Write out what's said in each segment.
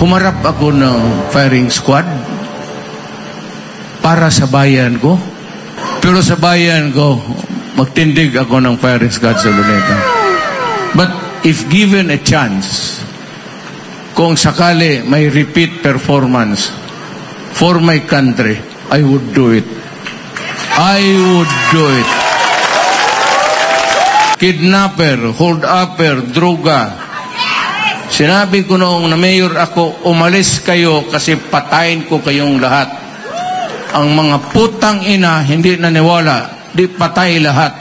Humarap ako ng firing squad para sa bayan ko. Pero sa bayan ko, magtindig ako ng firing squad sa Luneta. But if given a chance, kung sakali may repeat performance for my country, I would do it. I would do it. Kidnapper, hold-upper, droga. Sinabi ko noong na mayor ako, umalis kayo kasi patayin ko kayong lahat. Ang mga putang ina hindi naniwala, di patay lahat.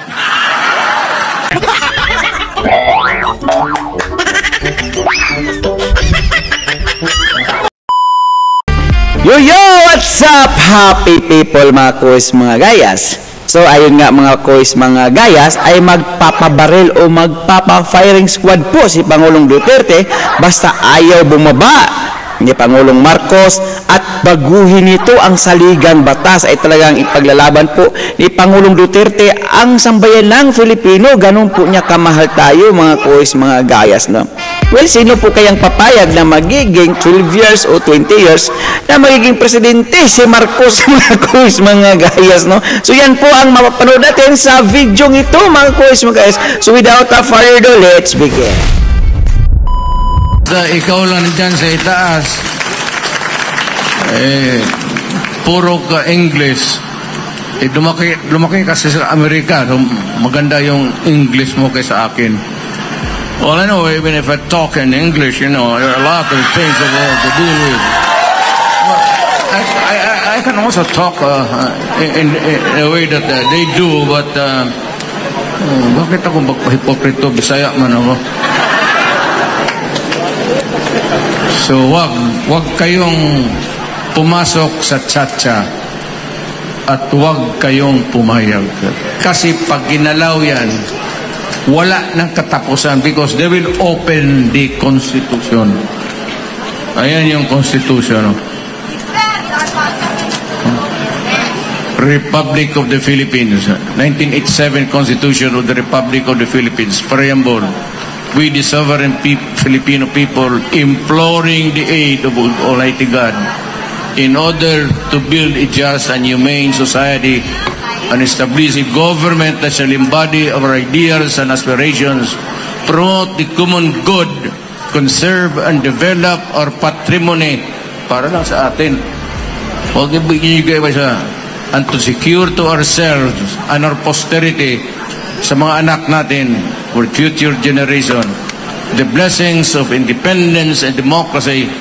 Yo, what's up, happy people mga kuis, mga gayas? So ayun nga mga kuis, mga gayas, ay magpapabaril o magpapa-firing squad po si Pangulong Duterte basta ayaw bumaba ni Pangulong Marcos at baguhin nito ang saligang batas. Ay talagang ipaglalaban po ni Pangulong Duterte ang sambayan ng Filipino. Ganun po niya kamahal tayo mga kuis, mga gayas, no? Well, sino po kayang papayag na magiging 12 years o 20 years na magiging presidente si Marcos, mga kuis, mga gayas, no? So yan po ang mapapanood natin sa video ito mga kuis, mga gayas. So without a further ado, let's begin. Ikaw lang dyan sa itaas, puro ka English. Lumaki kasi sa Amerika, so maganda yung English mo kaysa akin. Well, I know, even if I talk in English, you know, there are a lot of things that we have to deal with. Well, I can also talk in a way that they do, but bakit ako magpahipokrito? Bisaya man ako. So, wag kayong pumasok sa tsa-tsa at wag kayong pumayag. Kasi pag ginalaw yan, wala ng katapusan because they will open the Constitution. Ayan yung Constitution. Republic of the Philippines. 1987 Constitution of the Republic of the Philippines. Preamble. We, the sovereign Filipino people, imploring the aid of Almighty God in order to build a just and humane society and establish a government that shall embody our ideals and aspirations, promote the common good, conserve and develop our patrimony para lang sa atin. Huwag ibigay ba siya? And to secure to ourselves and our posterity, sa mga anak natin, for future generation, the blessings of independence and democracy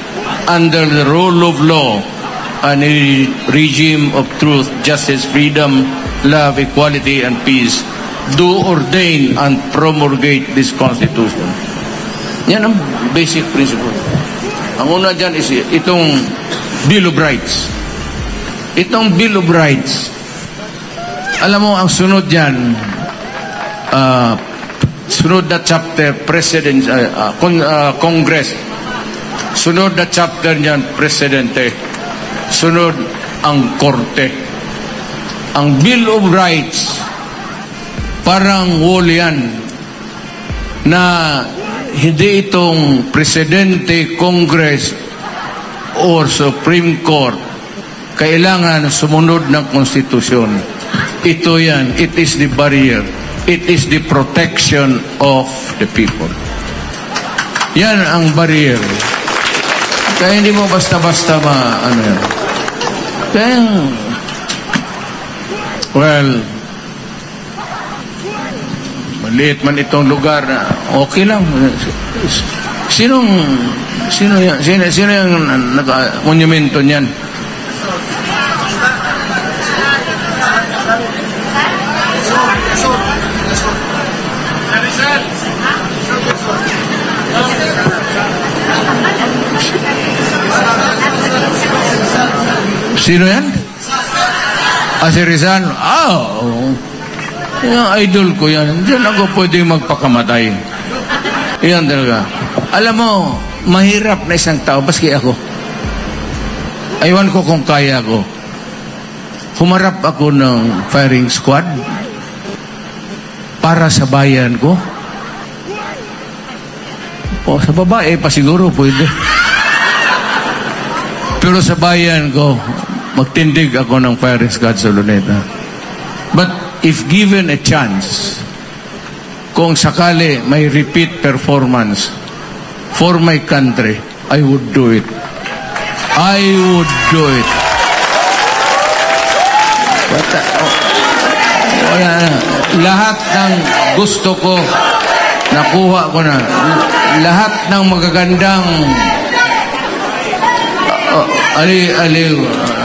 under the rule of law and a regime of truth, justice, freedom, love, equality, and peace, do ordain and promulgate this Constitution. Yan ang basic principle. Ang una dyan is itong Bill of Rights. Itong Bill of Rights, alam mo, ang sunod dyan, sunod na chapter, President, Congress. Sunod na chapter niyan, Presidente. Sunod ang Korte. Ang Bill of Rights, parang wall yan, na hindi itong Presidente, Congress, or Supreme Court kailangan sumunod ng Konstitusyon. Ito yan. It is the barrier. It is the protection of the people. Yan ang barrier. Kaya hindi mo basta-basta ano yan. Kaya, well, maliit man itong lugar na okay lang. Sino yung monumento niyan? Sino yan? Si Rizal? Yung idol ko yan. Diyan ako pwede magpakamatay. Yan talaga. Alam mo, mahirap na isang tao, baski ako. Aywan ko kung kaya ko. Humarap ako ng firing squad para sa bayan ko. O, sa babae pa siguro pwede. Pero sa bayan ko, magtindig ako ng firing squad sa Luneta. But if given a chance, kung sakali may repeat performance for my country, I would do it. I would do it. Wala na. Lahat ng gusto ko, nakuha ko na. Lahat ng magagandang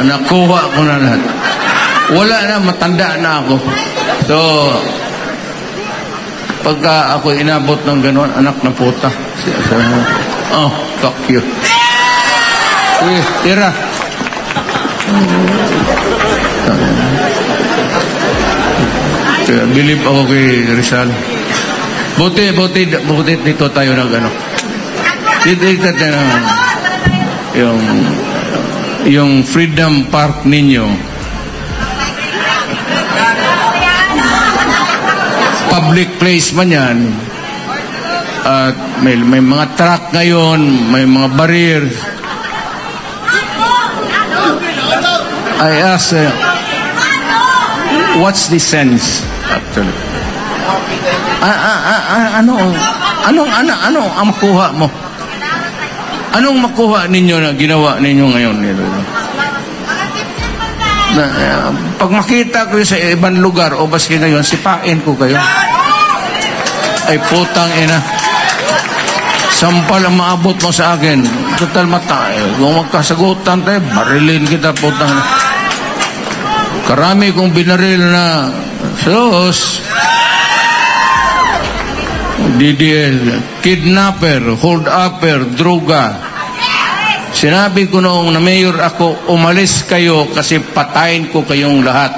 nakuha ko na lahat. Wala na, matanda na ako. So, pagka ako inabot ng gano'n, anak na puta. Oh, fuck you. Sige, tira. Believe ako kay Rizal. Buti dito tayo nag ano. Dito tayo yung Freedom Park ninyo. Public place man yan. At may mga truck ngayon, may mga barriers. I ask, what's the sense actually? Anong ang makuha mo? Anong makuha ninyo na ginawa ninyo ngayon? Pag makita ko sa ibang lugar o baski ngayon, sipain ko kayo. Ay putang ina. Sampal ang maabot mo sa akin. Total mata. Kung magkasagutan tayo, barilin kita putang ina. Karami kong binaril na sos. DDL, kidnapper, hold-upper, droga. Sinabi ko noong na mayor ako, umalis kayo kasi patayin ko kayong lahat.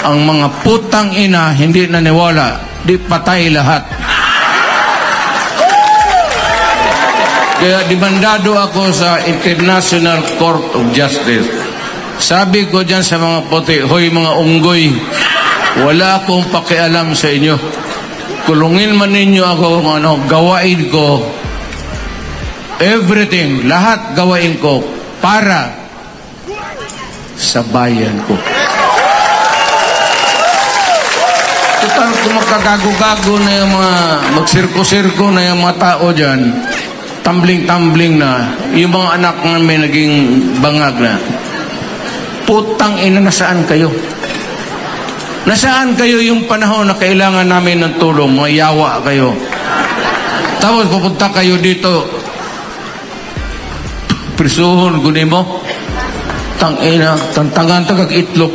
Ang mga putang ina hindi naniwala, di patay lahat. Kaya demandado ako sa International Court of Justice. Sabi ko dyan sa mga puti, hoy mga unggoy, wala akong pakialam sa inyo. Kulungin man ninyo ako, gawain ko, everything, lahat gawain ko para sa bayan ko. Total, kung magkagago-gago na yung mga, magsirko-sirko na yung mga tao dyan, tumbling-tumbling na, yung mga anak na may naging bangag na, putang ina, nasaan kayo? Nasaan kayo yung panahon na kailangan namin ng tulong? Mayawa kayo. Tapos pupunta kayo dito, prisuhon, gunin mo, tangina, tantangan tagag itlog.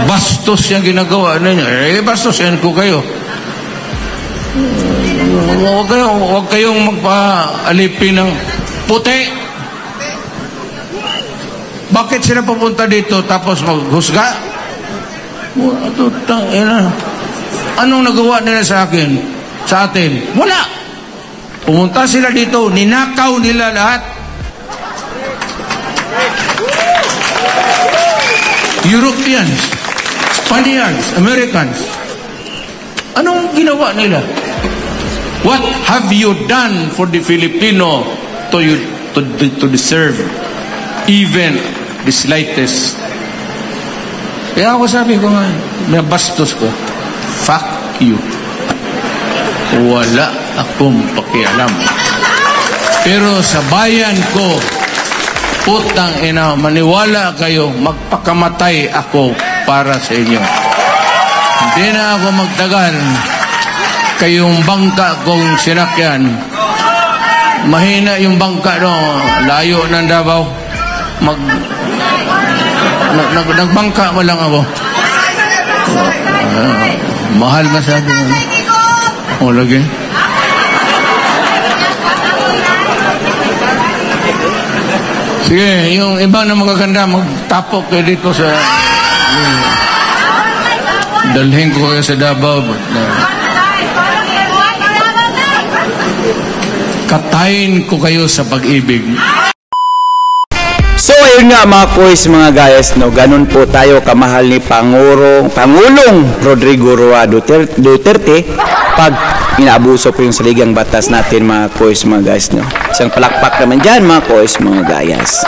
Bastos yung ginagawa ninyo. Bastos yan ko kayo. Huwag kayong magpa-alipin ng puti. Bakit sila pupunta dito tapos maghusga? Anong nagawa nila sa akin? Sa atin? Wala. Pumunta sila dito, ninakaw nila lahat. Europeans, Spaniards, Americans. Anong ginawa nila? What have you done for the Filipino to deserve even the slightest? Kaya ako sabi ko nga, may bastos ko, fuck you. Wala akong pakialam. Pero sa bayan ko, putang ina, maniwala kayo, magpakamatay ako para sa inyo. Hindi na ako magtagal. Kayong bangka kong sinakyan, mahina yung bangka, no? Layo ng Davao. Nagbangka mo lang ako. Mahal masyado. O, lagi. Sige, yung iba na magaganda, magtapok kayo dito sa... dalhin ko kayo sa Davao. Katayin ko kayo sa pag-ibig. So ayun nga mga kuys, mga guys, no, ganun po tayo kamahal ni Pangulong Rodrigo Roa Duterte pag inaabuso po yung saligang batas natin mga kois mga guys, no? Isang palakpak naman dyan mga kois mga gayas.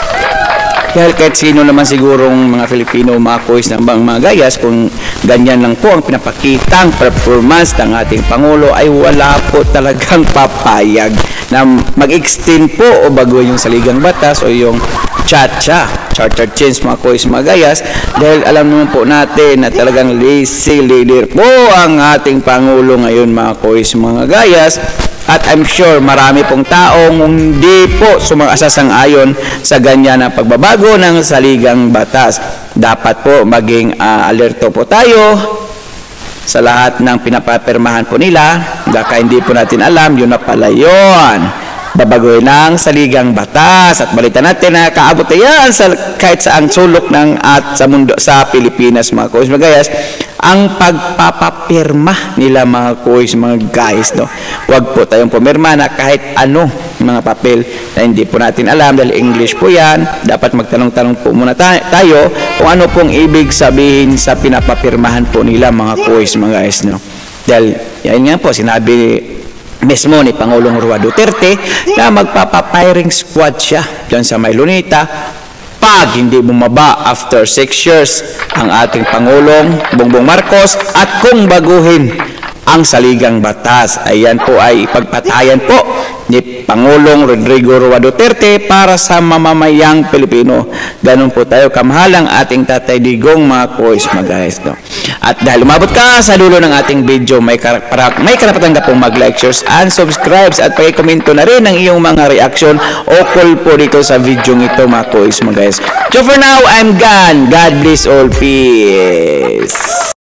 Dahil kahit sino naman sigurong mga Filipino mga kois ng mga gayas, kung ganyan lang po ang pinapakitang performance ng ating Pangulo, ay wala po talagang papayag na mag-extend po o baguhin yung saligang batas o yung charter change mga kois mga gayas, dahil alam naman po natin na talagang lazy leader po ang ating Pangulo ngayon mga kois mga gayas. At I'm sure marami pong taong hindi po sumasang-ayon sa ganyan na pagbabago ng saligang batas. Dapat po maging alerto po tayo sa lahat ng pinapapirmahan po nila. Baka hindi po natin alam, yun na pala yun. Babagoy ng saligang batas. At balita natin na kaabot na yan sa kahit saang sulok ng at sa mundo sa Pilipinas mga kois mga gayas, ang pagpapapirma nila mga kois mga guys, no? Huwag po tayong pumirma na kahit ano mga papel na hindi po natin alam dahil English po yan. Dapat magtanong-tanong po muna tayo kung ano pong ibig sabihin sa pinapapirmahan po nila mga kois mga guys, no? Dahil yan nga po sinabi mismo ni Pangulong Roa Duterte na magpapapiring squad siya dyan sa Maylonita pag hindi bumaba after 6 years ang ating Pangulong Bongbong Marcos at kung baguhin ang saligang batas. Ayan po ay ipagpatayan po ni Pangulong Rodrigo Roa Duterte para sa mamamayang Pilipino. Ganun po tayo kamahal ang ating Tatay Digong mga kois mga guys, no? At dahil umabot ka sa dulo ng ating video, may karapatan ka pong mag-like, shares, and subscribes at pakikomento na rin ang iyong mga reaction o call po dito sa video ito mga kois mga guys. So for now, I'm gone. God bless all. Peace.